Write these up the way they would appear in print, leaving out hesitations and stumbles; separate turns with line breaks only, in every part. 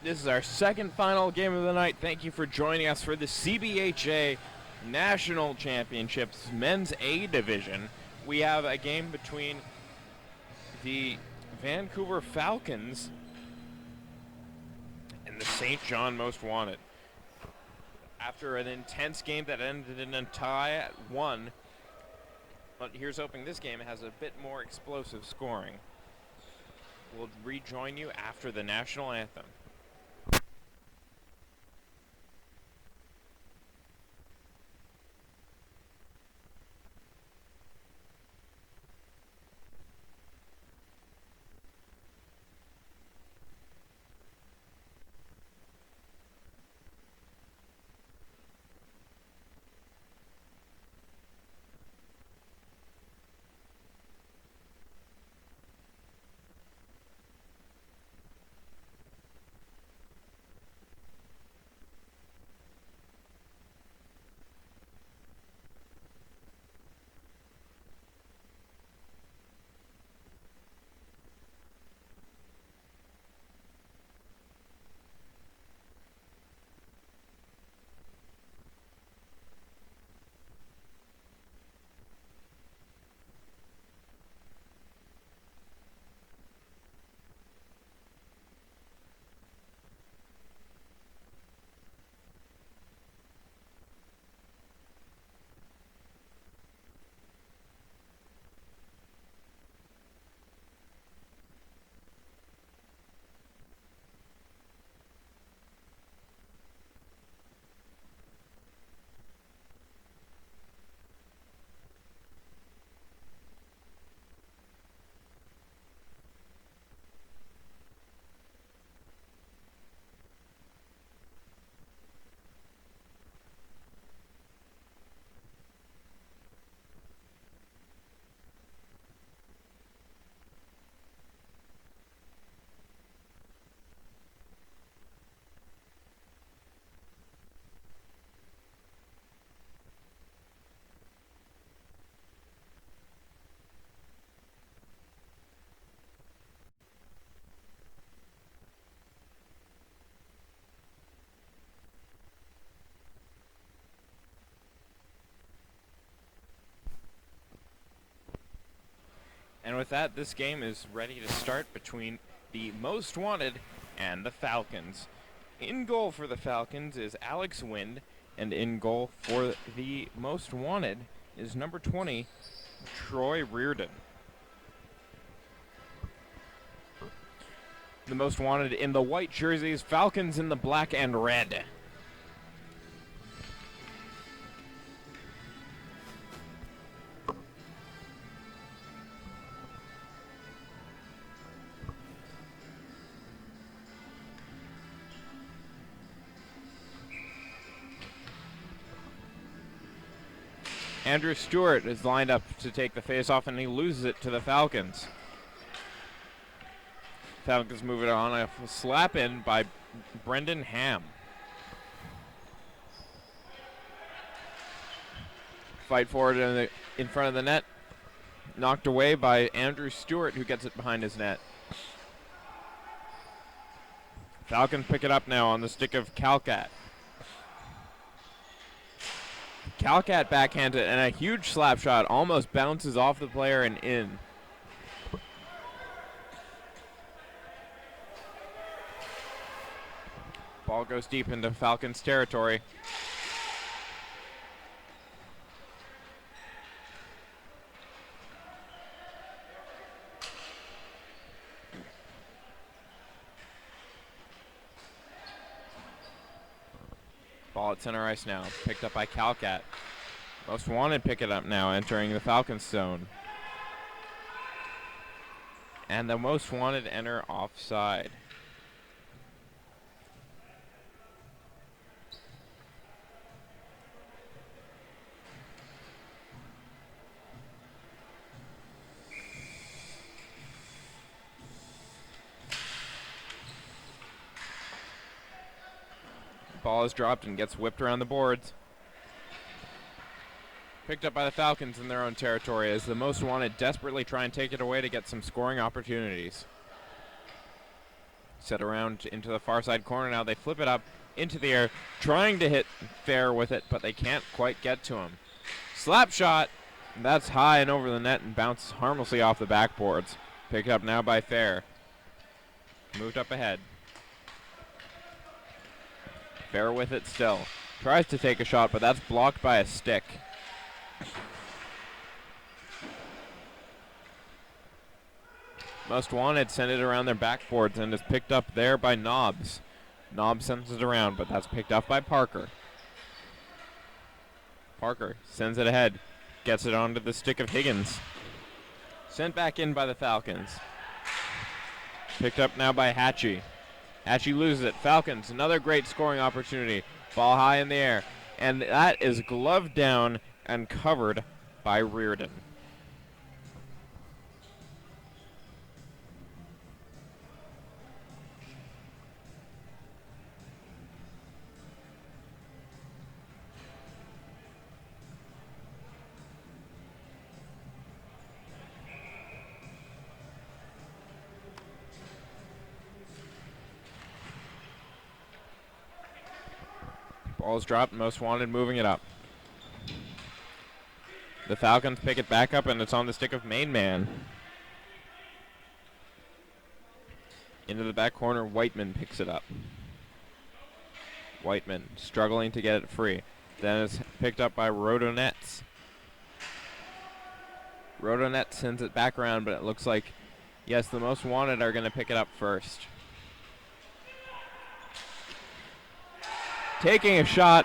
This is our second final game of the night. Thank you for joining us for the CBHA National Championships Men's A Division. We have a game between the Vancouver Falcons and the St. John Most Wanted. After an intense game that ended in a tie at 1, but here's hoping this game has a bit more explosive scoring. We'll rejoin you after the national anthem. And with that, this game is ready to start between the Most Wanted and the Falcons. In goal for the Falcons is Alex Wind, and in goal for the Most Wanted is number 20, Troy Reardon. The Most Wanted in the white jerseys, Falcons in the black and red. Andrew Stewart is lined up to take the face-off, and he loses it to the Falcons. Falcons move it on. A slap in by Brendan Ham. Fight forward in front of the net. Knocked away by Andrew Stewart, who gets it behind his net. Falcons pick it up now on the stick of Calcat. Calcat backhanded, and a huge slap shot almost bounces off the player and in. Ball goes deep into Falcons territory. Ball at center ice now, picked up by Calcat. Most Wanted pick it up now, entering the Falcons zone. And the Most Wanted enter offside. Ball is dropped and gets whipped around the boards. Picked up by the Falcons in their own territory as the Most Wanted desperately try and take it away to get some scoring opportunities. Set around into the far side corner now. They flip it up into the air, trying to hit Fair with it, but they can't quite get to him. Slap shot. That's high and over the net and bounces harmlessly off the backboards. Picked up now by Fair. Moved up ahead. Fair with it still. Tries to take a shot, but that's blocked by a stick. Most Wanted send it around their backboards and is picked up there by Knobs. Knobs sends it around, but that's picked up by Parker. Parker sends it ahead. Gets it onto the stick of Higgins. Sent back in by the Falcons. Picked up now by Hatchie. Hatchie loses it. Falcons, another great scoring opportunity. Ball high in the air. And that is gloved down and covered by Reardon. Ball's dropped, Most Wanted moving it up. The Falcons pick it back up, and it's on the stick of Main Man. Into the back corner, Whiteman picks it up. Whiteman struggling to get it free. Then it's picked up by Rodonets. Rodonets sends it back around, but it looks like, yes, the Most Wanted are going to pick it up first. Taking a shot,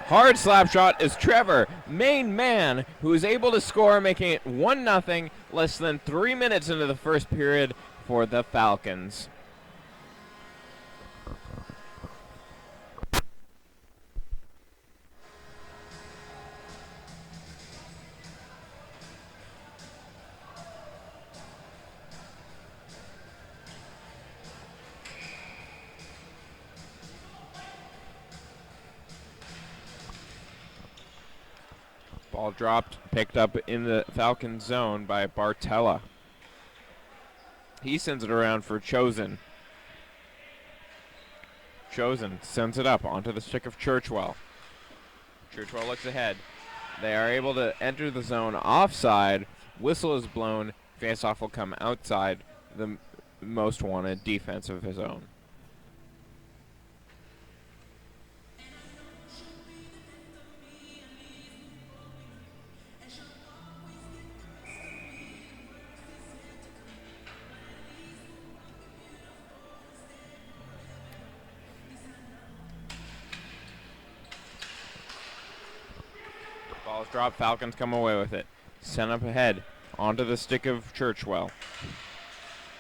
hard slap shot is Trevor, Main Man, who is able to score, making it 1-0, less than 3 minutes into the first period for the Falcons. Ball dropped, picked up in the Falcons zone by Bartella. He sends it around for Chosen. Chosen sends it up onto the stick of Churchwell. Churchwell looks ahead. They are able to enter the zone offside. Whistle is blown. Faceoff will come outside the Most Wanted defense of his own. Ball's dropped, Falcons come away with it. Sent up ahead, onto the stick of Churchwell.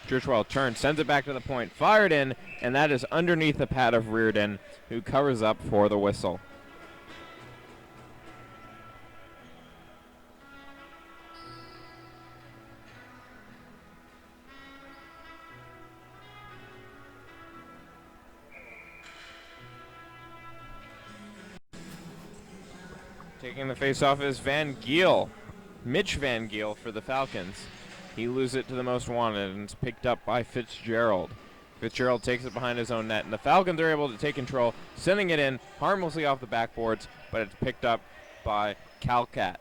Churchwell turns, sends it back to the point, fired in, and that is underneath the pad of Reardon, who covers up for the whistle. Taking the face-off is Van Giel. Mitch Van Giel for the Falcons. He loses it to the Most Wanted, and it's picked up by Fitzgerald. Fitzgerald takes it behind his own net, and the Falcons are able to take control, sending it in harmlessly off the backboards, but it's picked up by Calcat.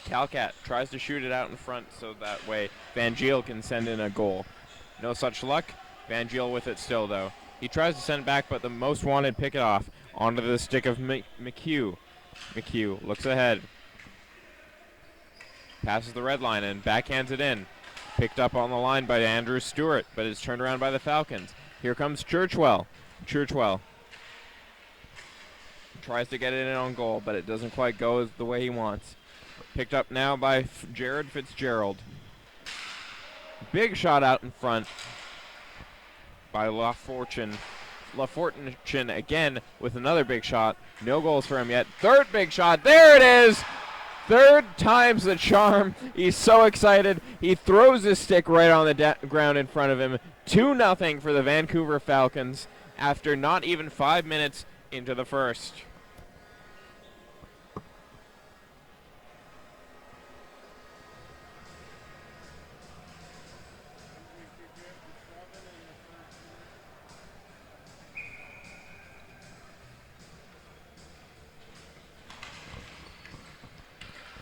Calcat tries to shoot it out in front so that way Van Giel can send in a goal. No such luck. Van Giel with it still, though. He tries to send it back, but the Most Wanted pick it off onto the stick of McHugh. McHugh looks ahead. Passes the red line and backhands it in. Picked up on the line by Andrew Stewart, but is turned around by the Falcons. Here comes Churchwell. Churchwell tries to get it in on goal, but it doesn't quite go as the way he wants. Picked up now by Jared Fitzgerald. Big shot out in front by LaFortune. LaFortune again with another big shot. No goals for him yet. Third big shot. There it is! Third time's the charm. He's so excited. He throws his stick right on the ground in front of him. 2-0 for the Vancouver Falcons after not even 5 minutes into the first.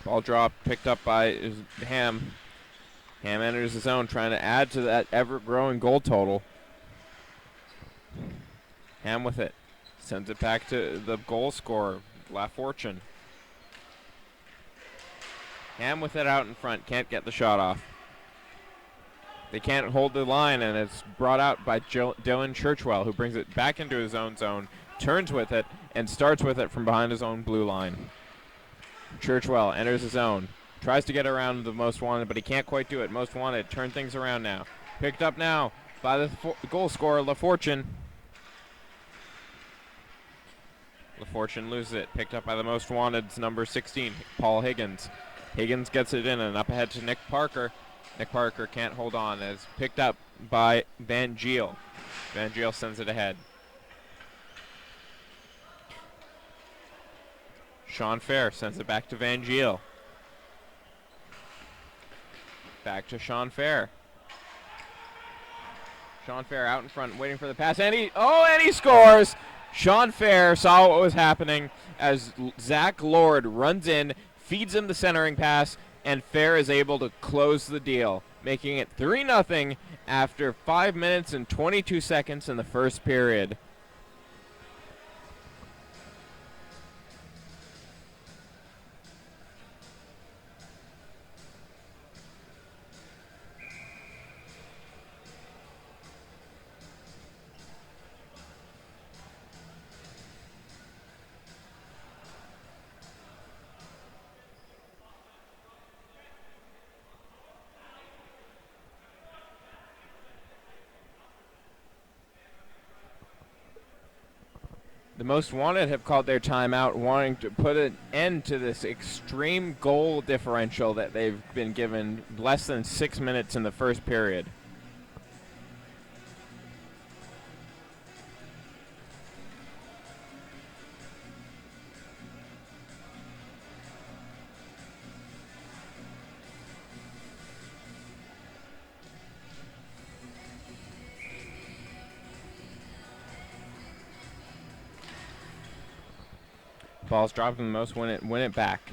Ball dropped, picked up by Ham. Ham enters the zone, trying to add to that ever-growing goal total. Ham with it. Sends it back to the goal scorer, LaFortune. Ham with it out in front, can't get the shot off. They can't hold the line, and it's brought out by Dylan Churchwell, who brings it back into his own zone, turns with it, and starts with it from behind his own blue line. Churchwell enters the zone, tries to get around the most wanted, but he can't quite do it. Most wanted, turn things around now. Picked up now by the goal scorer, LaFortune. LaFortune loses it, picked up by the most wanted's number 16, Paul Higgins. Higgins gets it in and up ahead to Nick Parker. Nick Parker can't hold on as picked up by Van Giel. Van Giel sends it ahead. Sean Fair sends it back to Van Giel. Back to Sean Fair. Sean Fair out in front, waiting for the pass, and he scores! Sean Fair saw what was happening as Zach Lord runs in, feeds him the centering pass, and Fair is able to close the deal, making it 3-0 after 5 minutes and 22 seconds in the first period. The most wanted have called their timeout, wanting to put an end to this extreme goal differential that they've been given less than 6 minutes in the first period. Ball's dropping the most, win it back.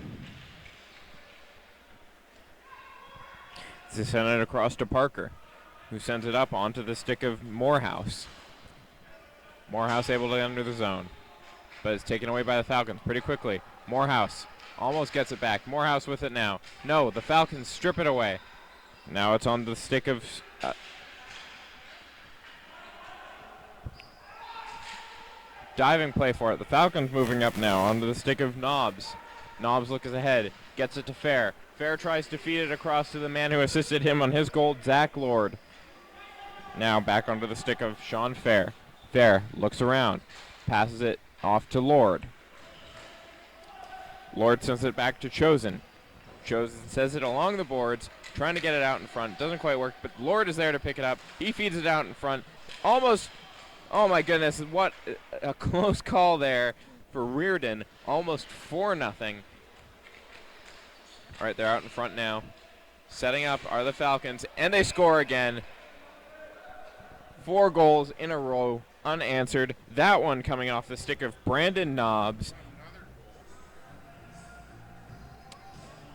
They send it across to Parker, who sends it up onto the stick of Morehouse. Morehouse able to enter the zone, but it's taken away by the Falcons pretty quickly. Morehouse almost gets it back. Morehouse with it now. No, the Falcons strip it away. Now it's on the stick of... diving play for it. The Falcons moving up now onto the stick of Nobbs. Nobbs looks ahead, gets it to Fair. Fair tries to feed it across to the man who assisted him on his goal, Zach Lord. Now back onto the stick of Sean Fair. Fair looks around, passes it off to Lord. Lord sends it back to Chosen. Chosen says it along the boards, trying to get it out in front. Doesn't quite work, but Lord is there to pick it up. He feeds it out in front. Almost... oh my goodness, what a close call there for Reardon. Almost 4-0. All right, they're out in front now. Setting up are the Falcons, and they score again. 4 goals in a row, unanswered. That one coming off the stick of Brandon Nobbs.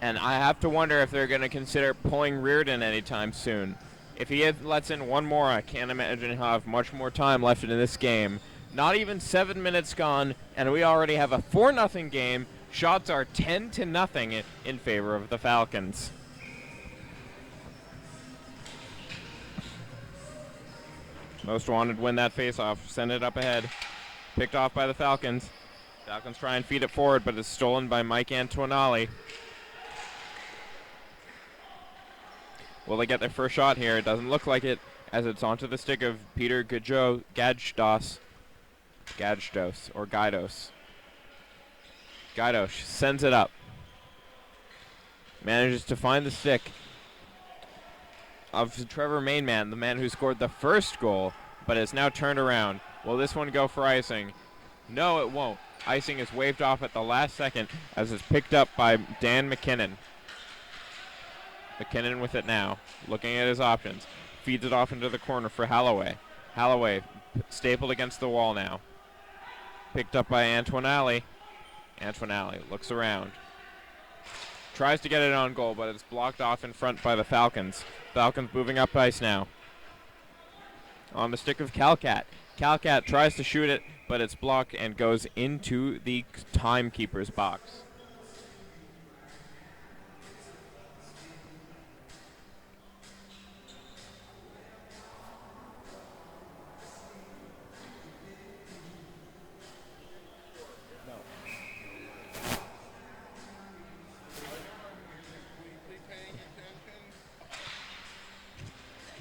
And I have to wonder if they're going to consider pulling Reardon anytime soon. If he lets in one more, I can't imagine he'll have much more time left in this game. Not even 7 minutes gone, and we already have a 4-0 game. Shots are 10-0 in favor of the Falcons. Most wanted win that faceoff. Send it up ahead. Picked off by the Falcons. Falcons try and feed it forward, but it's stolen by Mike Antonelli. Will they get their first shot here? It doesn't look like it, as it's onto the stick of Peter Gajdos, or Gaidos. Gaidos sends it up. Manages to find the stick of Trevor Mainman, the man who scored the first goal, but it's now turned around. Will this one go for icing? No, it won't. Icing is waved off at the last second as it's picked up by Dan McKinnon. McKinnon with it now, looking at his options. Feeds it off into the corner for Holloway. Holloway stapled against the wall now. Picked up by Antonelli. Antonelli looks around. Tries to get it on goal, but it's blocked off in front by the Falcons. Falcons moving up ice now. On the stick of Calcat. Calcat tries to shoot it, but it's blocked and goes into the timekeeper's box.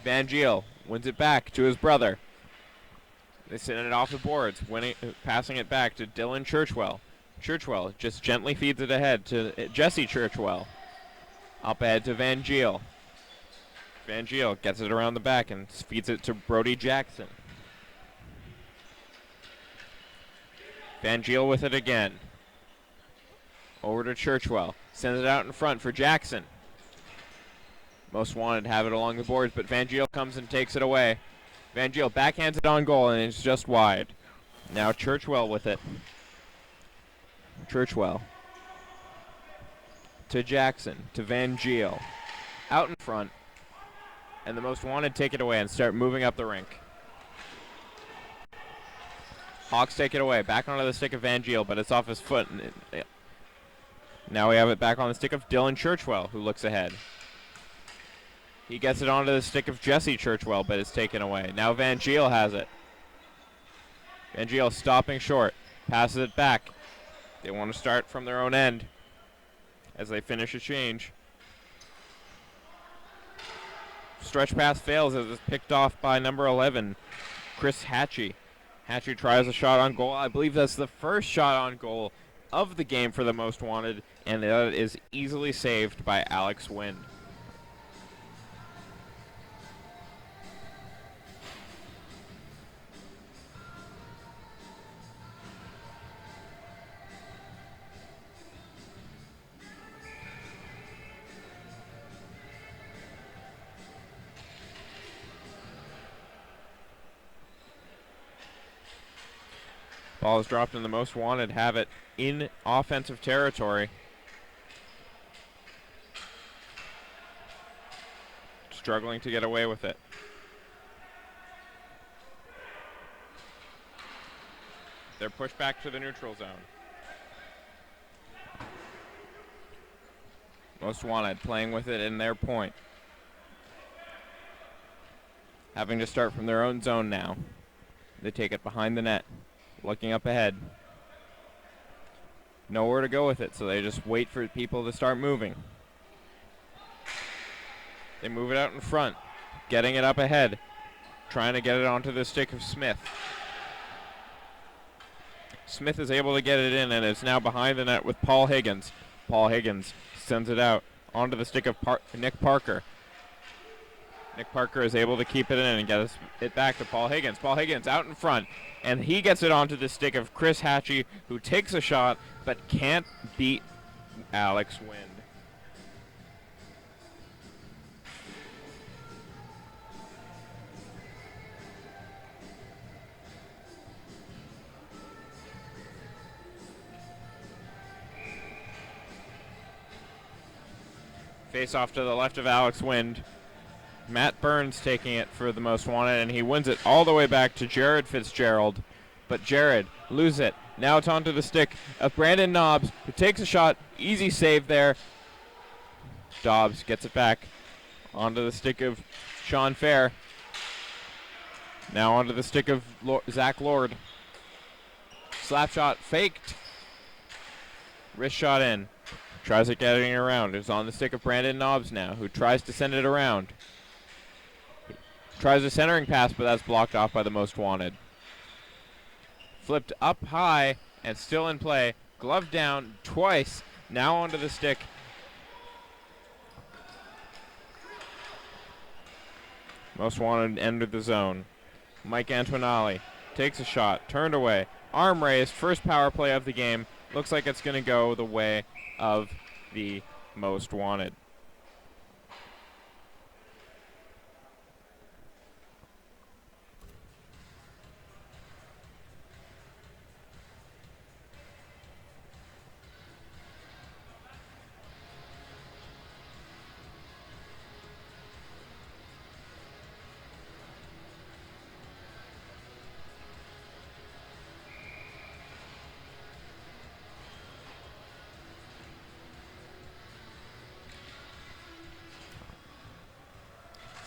Van Giel wins it back to his brother. They send it off the boards, passing it back to Dylan Churchwell. Churchwell just gently feeds it ahead to Jesse Churchwell. Up ahead to Van Giel. Van Giel gets it around the back and feeds it to Brody Jackson. Van Giel with it again. Over to Churchwell. Sends it out in front for Jackson. Most Wanted have it along the boards, but Van Giel comes and takes it away. Van Giel backhands it on goal, and it's just wide. Now Churchwell with it. Churchwell to Jackson, to Van Giel. Out in front, and the Most Wanted take it away and start moving up the rink. Hawks take it away, back onto the stick of Van Giel, but it's off his foot. Now we have it back on the stick of Dylan Churchwell, who looks ahead. He gets it onto the stick of Jesse Churchwell, but it's taken away. Now Van Giel has it. Van Giel stopping short, passes it back. They want to start from their own end as they finish a change. Stretch pass fails as it's picked off by number 11, Chris Hatchie. Hatchie tries a shot on goal. I believe that's the first shot on goal of the game for the Most Wanted, and that is easily saved by Alex Wind. Ball is dropped and the Most Wanted have it in offensive territory. Struggling to get away with it. They're pushed back to the neutral zone. Most Wanted playing with it in their point. Having to start from their own zone now. They take it behind the net. Looking up ahead. Nowhere to go with it, so they just wait for people to start moving. They move it out in front, getting it up ahead, trying to get it onto the stick of Smith. Smith is able to get it in, and it's now behind the net with Paul Higgins. Paul Higgins sends it out onto the stick of Nick Parker. Nick Parker is able to keep it in and get it back to Paul Higgins. Paul Higgins out in front, and he gets it onto the stick of Chris Hatchie, who takes a shot but can't beat Alex Wind. Face off to the left of Alex Wind. Matt Burns taking it for the Most Wanted, and he wins it all the way back to Jared Fitzgerald. But Jared loses it. Now it's onto the stick of Brandon Dobbs, who takes a shot. Easy save there. Dobbs gets it back onto the stick of Sean Fair. Now onto the stick of Zach Lord. Slap shot faked. Wrist shot in. Tries it getting around. It's on the stick of Brandon Dobbs now, who tries to send it around. Tries a centering pass, but that's blocked off by the Most Wanted. Flipped up high and still in play. Glove down twice. Now onto the stick. Most Wanted entered the zone. Mike Antonelli takes a shot. Turned away. Arm raised. First power play of the game. Looks like it's going to go the way of the Most Wanted.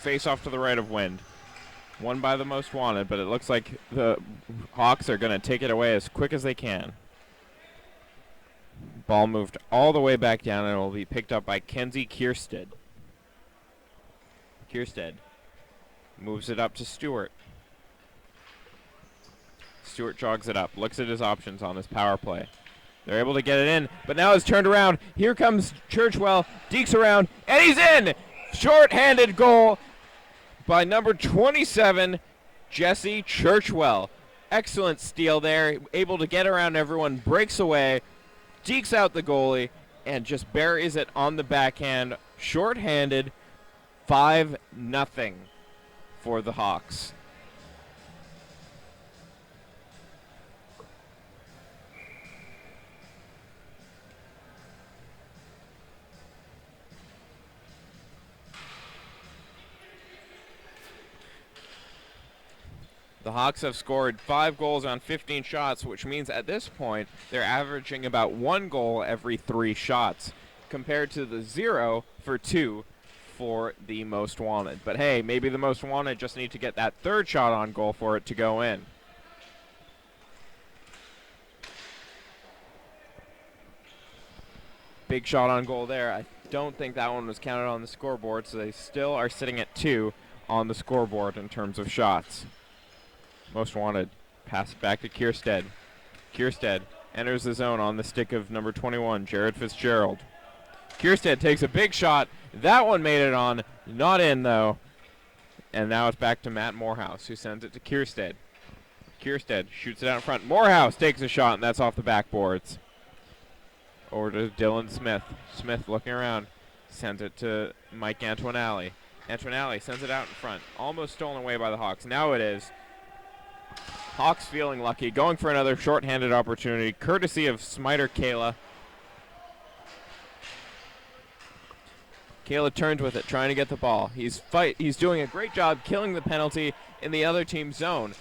face off to the right of Wind. Won by the most wanted, but it looks like the Hawks are going to take it away as quick as they can. Ball moved all the way back down and will be picked up by Kenzie Kierstead. Kierstead moves it up to Stewart. Stewart jogs it up, looks at his options on this power play. They're able to get it in, but now it's turned around. Here comes Churchwell, dekes around, and he's in! Short-handed goal by number 27, Jesse Churchwell. Excellent steal there, able to get around everyone, breaks away, dekes out the goalie, and just buries it on the backhand. Short-handed, 5-0 for the Hawks. The Hawks have scored 5 goals on 15 shots, which means at this point they're averaging about 1 goal every 3 shots, compared to the 0 for 2 for the most wanted. But hey, maybe the most wanted just need to get that 3rd shot on goal for it to go in. Big shot on goal there. I don't think that one was counted on the scoreboard, so they still are sitting at 2 on the scoreboard in terms of shots. Most wanted. Pass it back to Kierstead. Kierstead enters the zone on the stick of number 21, Jared Fitzgerald. Kierstead takes a big shot. That one made it on. Not in, though. And now it's back to Matt Morehouse, who sends it to Kierstead. Kierstead shoots it out in front. Morehouse takes a shot, and that's off the backboards. Over to Dylan Smith. Smith looking around. Sends it to Mike Antonelli. Antonelli sends it out in front. Almost stolen away by the Hawks. Now it is. Hawks feeling lucky, going for another shorthanded opportunity, courtesy of Smiter Kayla. Kayla turns with it, trying to get the ball. He's doing a great job killing the penalty in the other team's zone.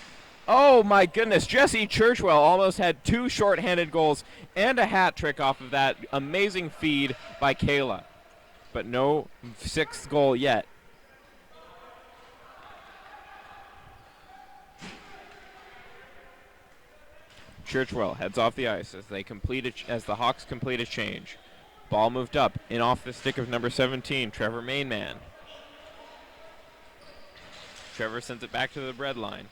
Oh my goodness, Jesse Churchwell almost had 2 shorthanded goals and a hat trick off of that amazing feed by Kayla. But no 6th goal yet. Churchwell heads off the ice as the Hawks complete a change. Ball moved up in off the stick of number 17, Trevor Mainman. Trevor sends it back to the bread line.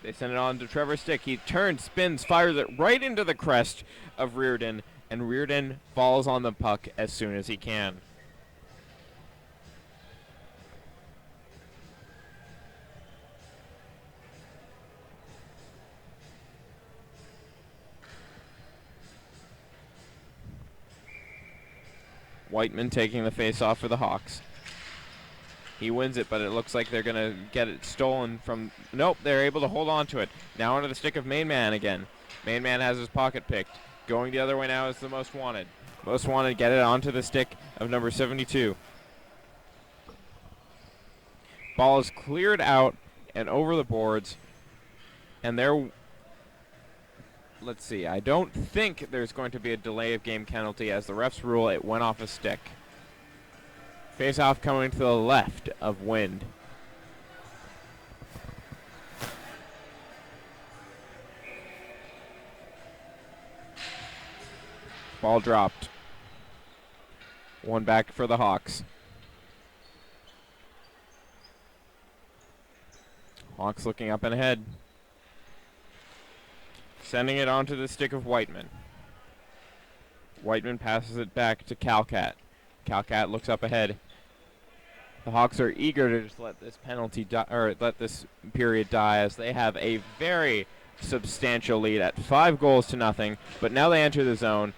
They send it on to Trevor's stick. He turns, spins, fires it right into the crest of Reardon, and Reardon falls on the puck as soon as he can. Whiteman taking the face-off for the Hawks. He wins it, but it looks like they're going to get it stolen from... Nope, they're able to hold on to it. Now onto the stick of Mainman again. Mainman has his pocket picked. Going the other way now is the most wanted. Most wanted, get it onto the stick of number 72. Ball is cleared out and over the boards. And they're... Let's see, I don't think there's going to be a delay of game penalty as the refs rule it went off a stick. Face-off coming to the left of Wind. Ball dropped. One back for the Hawks. Hawks looking up and ahead. Sending it onto the stick of Whiteman. Whiteman passes it back to Calcat. Calcat looks up ahead. The Hawks are eager to just let this let this period die, as they have a very substantial lead at 5-0. But now they enter the zone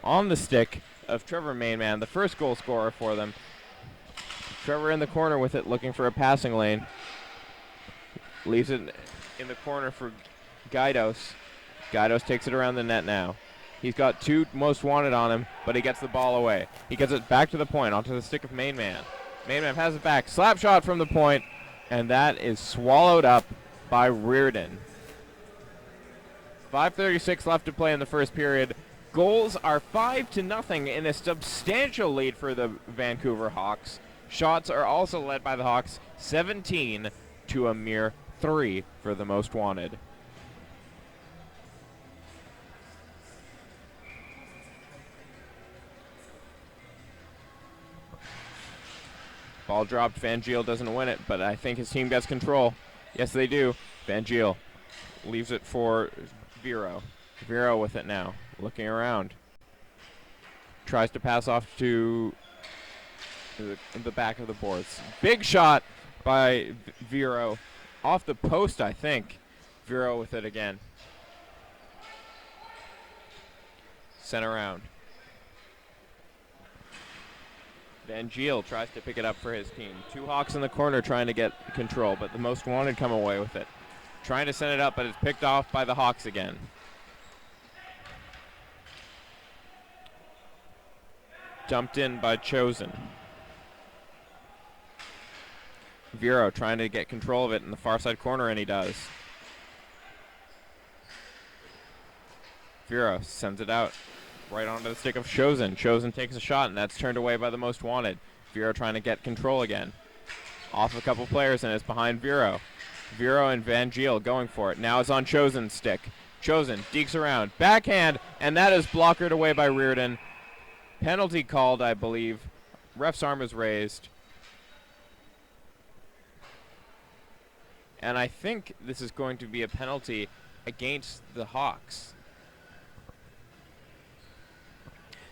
on the stick of Trevor Mainman, the first goal scorer for them. Trevor in the corner with it, looking for a passing lane. Leaves it in the corner for Gaidos. Gaidos takes it around the net now. He's got 2 most wanted on him, but he gets the ball away. He gets it back to the point, onto the stick of Mainman. Mainman has it back. Slap shot from the point, and that is swallowed up by Reardon. 5:36 left to play in the first period. Goals are 5-0 in a substantial lead for the Vancouver Hawks. Shots are also led by the Hawks, 17 to a mere 3 for the most wanted. Ball dropped. Van Giel doesn't win it, but I think his team gets control. Yes, they do. Van Giel leaves it for Vero. Vero with it now, looking around. Tries to pass off to the back of the boards. Big shot by Vero. Off the post, I think. Vero with it again. Sent around. Van Giel tries to pick it up for his team. Two Hawks in the corner trying to get control, but the most wanted come away with it. Trying to send it up, but it's picked off by the Hawks again. Dumped in by Chosen. Vero trying to get control of it in the far side corner, and he does. Vero sends it out right onto the stick of Chosen. Chosen takes a shot, and that's turned away by the most wanted. Vero trying to get control again. Off a couple players, and it's behind Vero. Vero and Van Giel going for it. Now it's on Chosen's stick. Chosen dekes around. Backhand, and that is blockered away by Reardon. Penalty called, I believe. Ref's arm is raised. And I think this is going to be a penalty against the Hawks.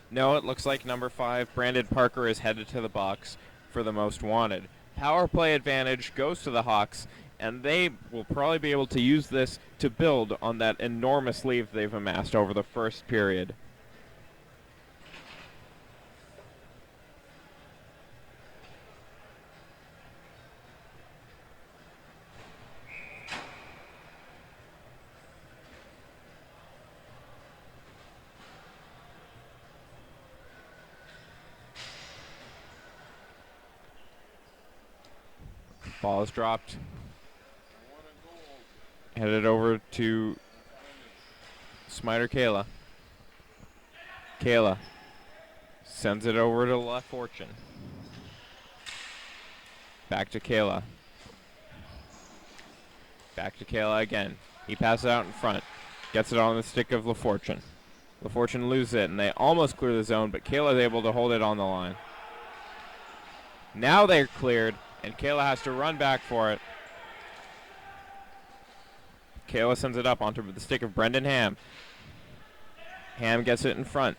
No, it looks like number 5, Brandon Parker, is headed to the box for the most wanted. Power play advantage goes to the Hawks, and they will probably be able to use this to build on that enormous lead they've amassed over the first period. Ball is dropped. Headed over to Smiter Kayla. Kayla sends it over to La Fortune. Back to Kayla. Back to Kayla again. He passes it out in front. Gets it on the stick of La Fortune. La Fortune loses it, and they almost clear the zone, but Kayla is able to hold it on the line. Now they're cleared, and Kayla has to run back for it. Kayla sends it up onto the stick of Brendan Ham. Ham gets it in front.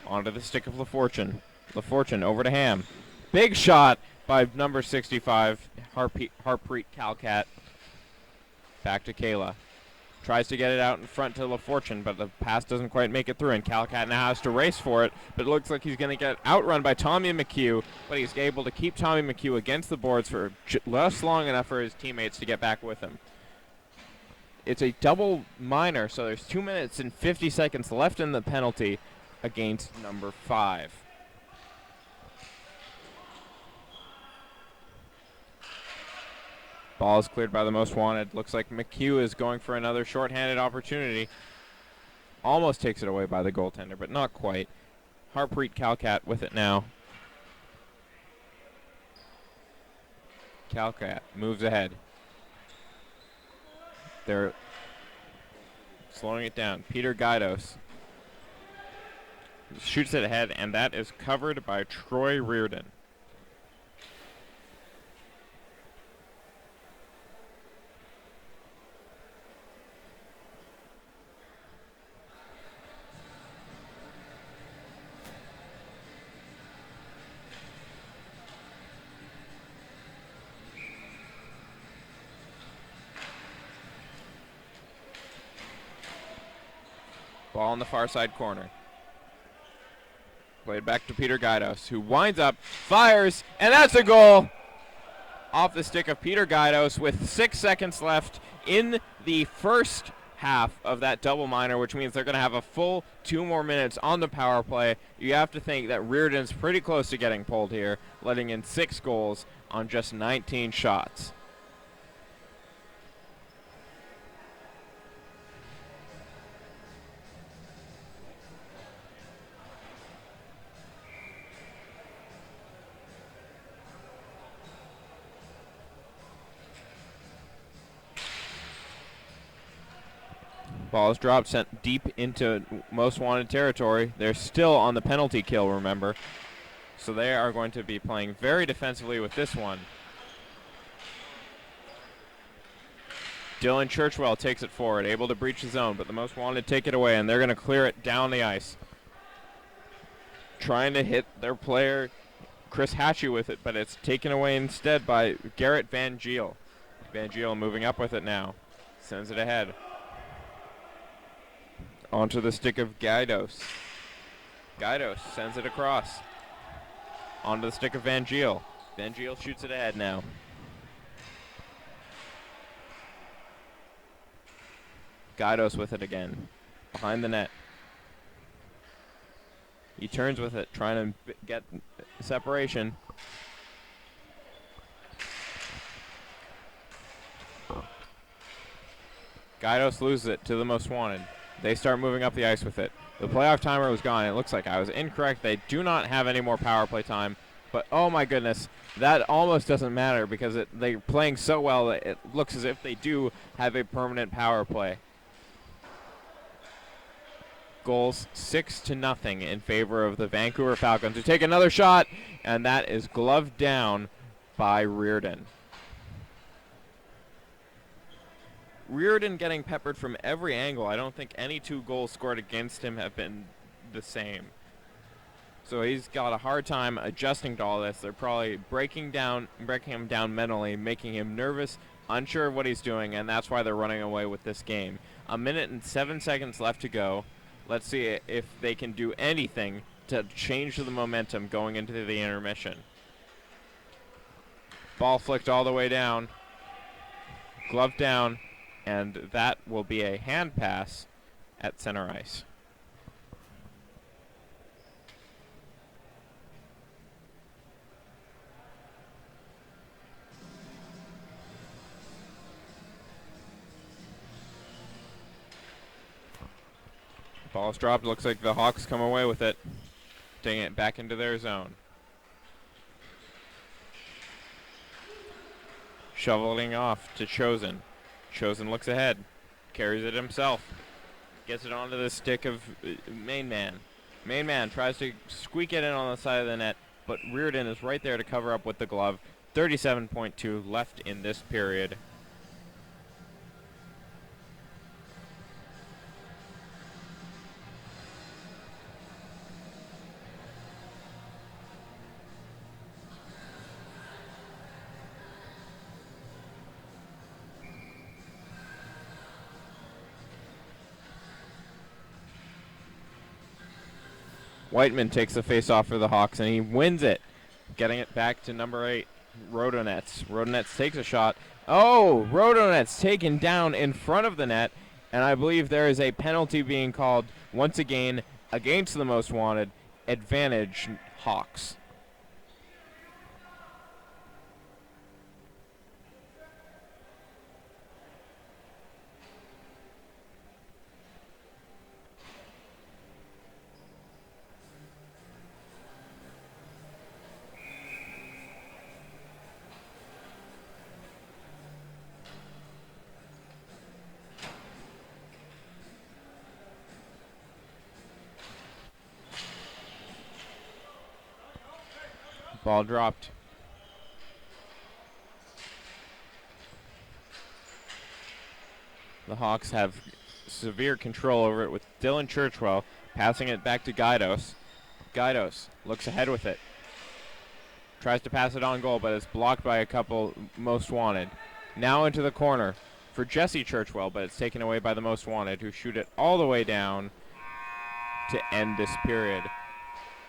Onto the stick of La Fortune. La Fortune over to Ham. Big shot by number 65, Harpreet Calcat. Back to Kayla. Tries to get it out in front to La Fortune, but the pass doesn't quite make it through, and Calcat now has to race for it, but it looks like he's going to get outrun by Tommy McHugh, but he's able to keep Tommy McHugh against the boards for just long enough for his teammates to get back with him. It's a double minor, so there's 2 minutes and 50 seconds left in the penalty against number 5. Ball is cleared by the most wanted. Looks like McHugh is going for another shorthanded opportunity. Almost takes it away by the goaltender, but not quite. Harpreet Calcat with it now. Calcat moves ahead. They're slowing it down. Peter Guidos shoots it ahead, and that is covered by Troy Reardon. Ball in the far side corner. Played back to Peter Guidos, who winds up, fires, and that's a goal! Off the stick of Peter Guidos with 6 seconds left in the first half of that double minor, which means they're going to have a full 2 more minutes on the power play. You have to think that Reardon's pretty close to getting pulled here, letting in 6 goals on just 19 shots. Ball is dropped, sent deep into most wanted territory. They're still on the penalty kill, remember. So they are going to be playing very defensively with this one. Dylan Churchwell takes it forward, able to breach the zone, but the most wanted take it away, and they're going to clear it down the ice. Trying to hit their player, Chris Hatchie, with it, but it's taken away instead by Garrett Van Giel. Van Giel moving up with it now. Sends it ahead. Onto the stick of Gaidos. Gaidos sends it across. Onto the stick of Van Giel. Van Giel shoots it ahead now. Gaidos with it again. Behind the net. He turns with it, trying to get separation. Gaidos loses it to the most wanted. They start moving up the ice with it. The playoff timer was gone. It looks like I was incorrect. They do not have any more power play time. But, oh my goodness, that almost doesn't matter because they're playing so well that it looks as if they do have a permanent power play. Goals 6-0 in favor of the Vancouver Falcons, who take another shot, and that is gloved down by Reardon. Reardon getting peppered from every angle. I don't think any 2 goals scored against him have been the same. So he's got a hard time adjusting to all this. They're probably breaking him down mentally, making him nervous, unsure of what he's doing, and that's why they're running away with this game. 1 minute and 7 seconds left to go. Let's see if they can do anything to change the momentum going into the intermission. Ball flicked all the way down. Glove down. And that will be a hand pass at center ice. Ball's dropped. Looks like the Hawks come away with it. Taking it back into their zone. Shoveling off to Chosen. Chosen looks ahead. Carries it himself. Gets it onto the stick of Main Man. Main Man tries to squeak it in on the side of the net, but Reardon is right there to cover up with the glove. 37.2 left in this period. Whiteman takes the face-off for the Hawks, and he wins it, getting it back to number 8, Rodonets. Rodonets takes a shot. Oh, Rodonets taken down in front of the net, and I believe there is a penalty being called once again against the most wanted. Advantage Hawks. Ball dropped. The Hawks have severe control over it with Dylan Churchwell passing it back to Gaidos. Gaidos looks ahead with it. Tries to pass it on goal, but it's blocked by a couple most wanted. Now into the corner for Jesse Churchwell, but it's taken away by the most wanted, who shoot it all the way down to end this period.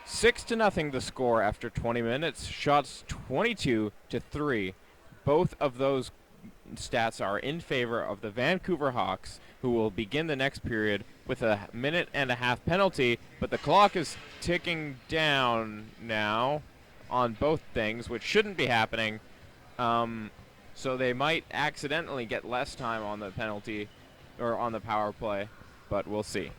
6-0 the score after 20 minutes. Shots 22-3. Both of those stats are in favor of the Vancouver Hawks, who will begin the next period with a 1.5 minute penalty, but the clock is ticking down now on both things, which shouldn't be happening. So they might accidentally get less time on the penalty or on the power play, but we'll see.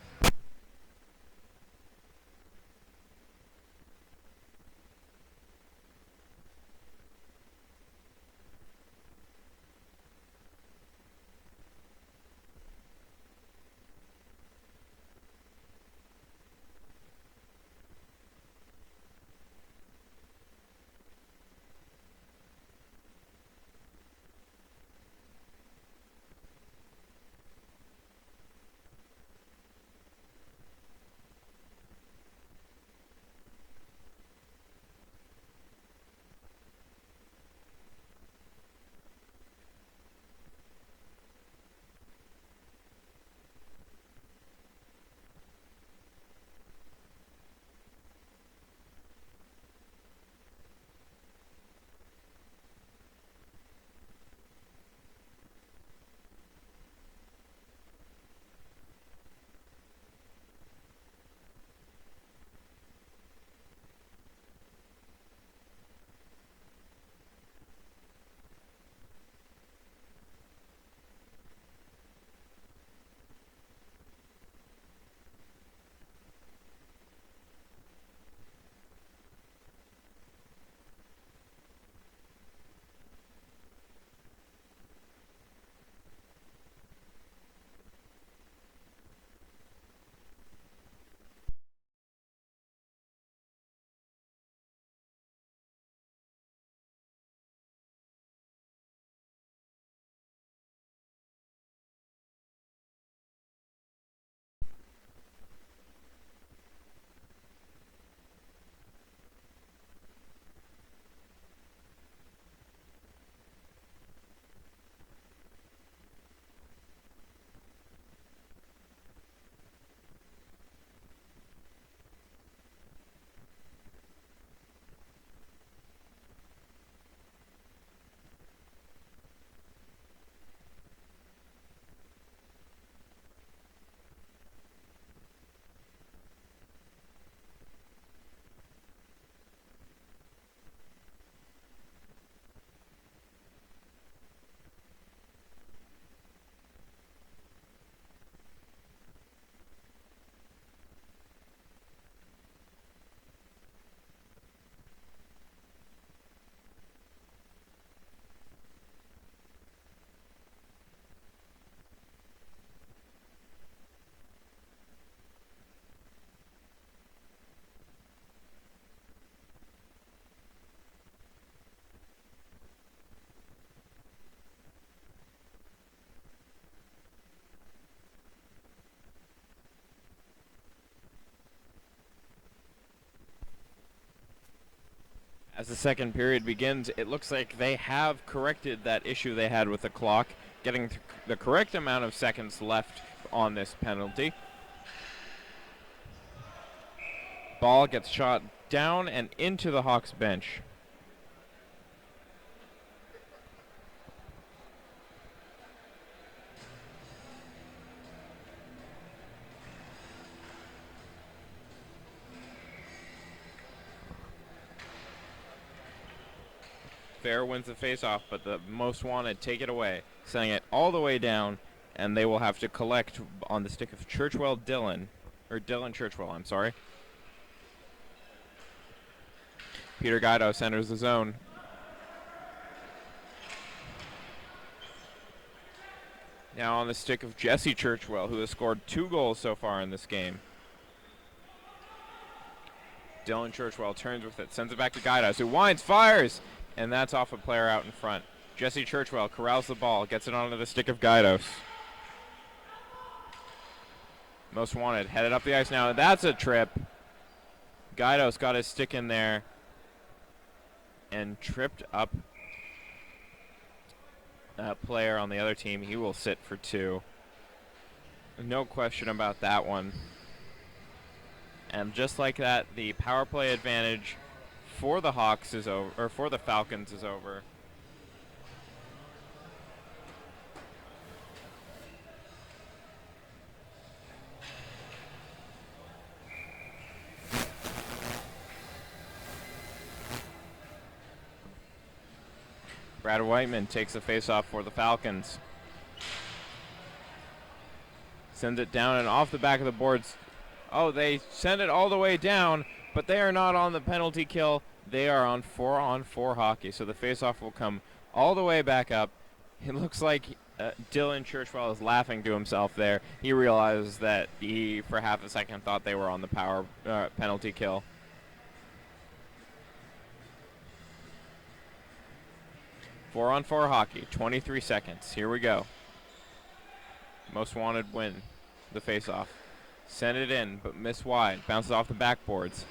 As the second period begins, it looks like they have corrected that issue they had with the clock, getting the correct amount of seconds left on this penalty. Ball gets shot down and into the Hawks bench. Fair wins the faceoff, but the most wanted take it away, sending it all the way down, and they will have to collect on the stick of Dylan Churchwell, I'm sorry. Peter Guidos enters the zone. Now on the stick of Jesse Churchwell, who has scored 2 goals so far in this game. Dylan Churchwell turns with it, sends it back to Guidos, who winds, fires, and that's off a player out in front. Jesse Churchwell corrals the ball, gets it onto the stick of Guidos. Most wanted, headed up the ice now, and that's a trip. Guidos got his stick in there and tripped up a player on the other team. He will sit for 2. No question about that one. And just like that, the power play advantage for the Hawks is over, or for the Falcons is over. Brad Whiteman takes the faceoff for the Falcons. Sends it down and off the back of the boards. Oh, they send it all the way down, but they are not on the penalty kill. They are on 4-on-4 hockey, so the faceoff will come all the way back up. It looks like Dylan Churchwell is laughing to himself there. He realizes that he, for half a second, thought they were on the power penalty kill. Four-on-4 hockey, 23 seconds. Here we go. Most wanted win the faceoff. Send it in, but miss wide. Bounces off the backboards.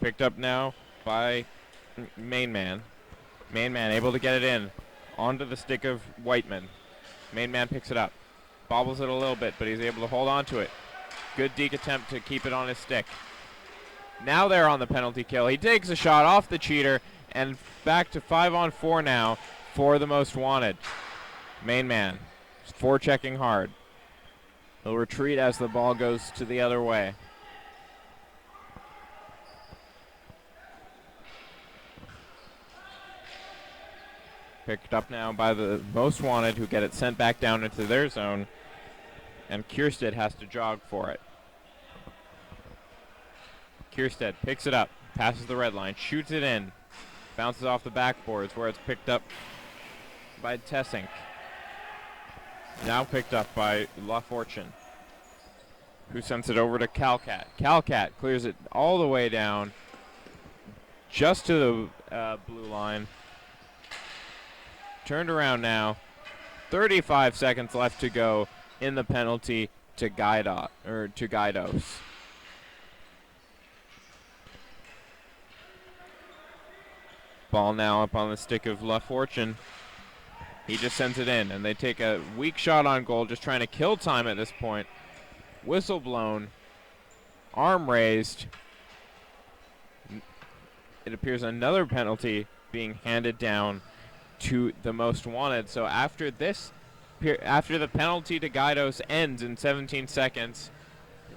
Picked up now by Main Man. Main Man able to get it in onto the stick of Whiteman. Main Man picks it up. Bobbles it a little bit, but he's able to hold on to it. Good deke attempt to keep it on his stick. Now they're on the penalty kill. He takes a shot off the cheater, and back to 5-on-4 now for the most wanted. Main Man, forechecking hard. He'll retreat as the ball goes to the other way. Picked up now by the most wanted, who get it sent back down into their zone, and Kierstead has to jog for it. Kierstead picks it up, passes the red line, shoots it in, bounces off the backboards where it's picked up by Tessink. Now picked up by La Fortune, who sends it over to Calcat. Calcat clears it all the way down, just to the blue line. Turned around now. 35 seconds left to go in the penalty to Guidos. Ball now up on the stick of La Fortune. He just sends it in, and they take a weak shot on goal, just trying to kill time at this point. Whistle blown. Arm raised. It appears another penalty being handed down to the most wanted. So after this, after the penalty to Guidos ends in 17 seconds,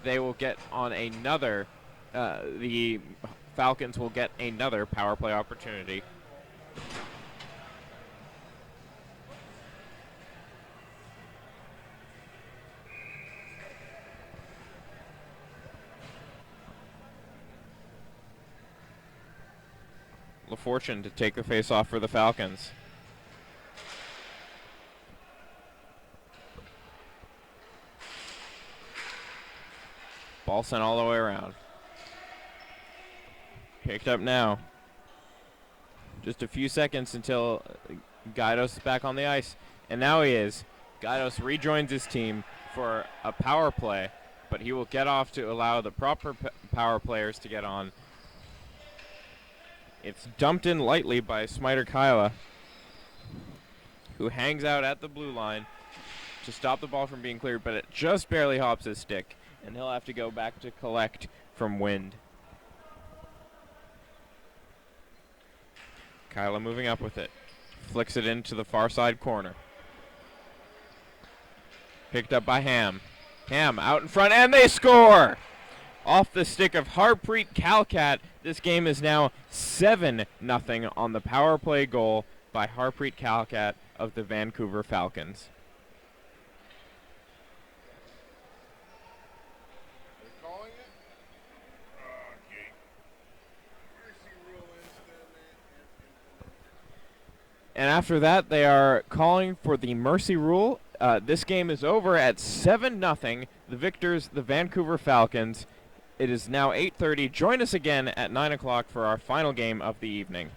they will get on another, the Falcons will get another power play opportunity. LaFortune to take the face-off for the Falcons. Ball sent all the way around. Picked up now. Just a few seconds until Guidos is back on the ice. And now he is. Guidos rejoins his team for a power play, but he will get off to allow the proper power players to get on. It's dumped in lightly by Smiter Kyla, who hangs out at the blue line to stop the ball from being cleared, but it just barely hops his stick, and he'll have to go back to collect from Wind. Kyla moving up with it. Flicks it into the far side corner. Picked up by Ham. Ham out in front, and they score! Off the stick of Harpreet Calcat, this game is now 7-0 on the power play goal by Harpreet Calcat of the Vancouver Falcons.
They're calling it? Okay. Mercy rule
And after that, they are calling for the mercy rule. This game is over at 7-0. The victors, the Vancouver Falcons. It is now 8:30. Join us again at 9 o'clock for our final game of the evening.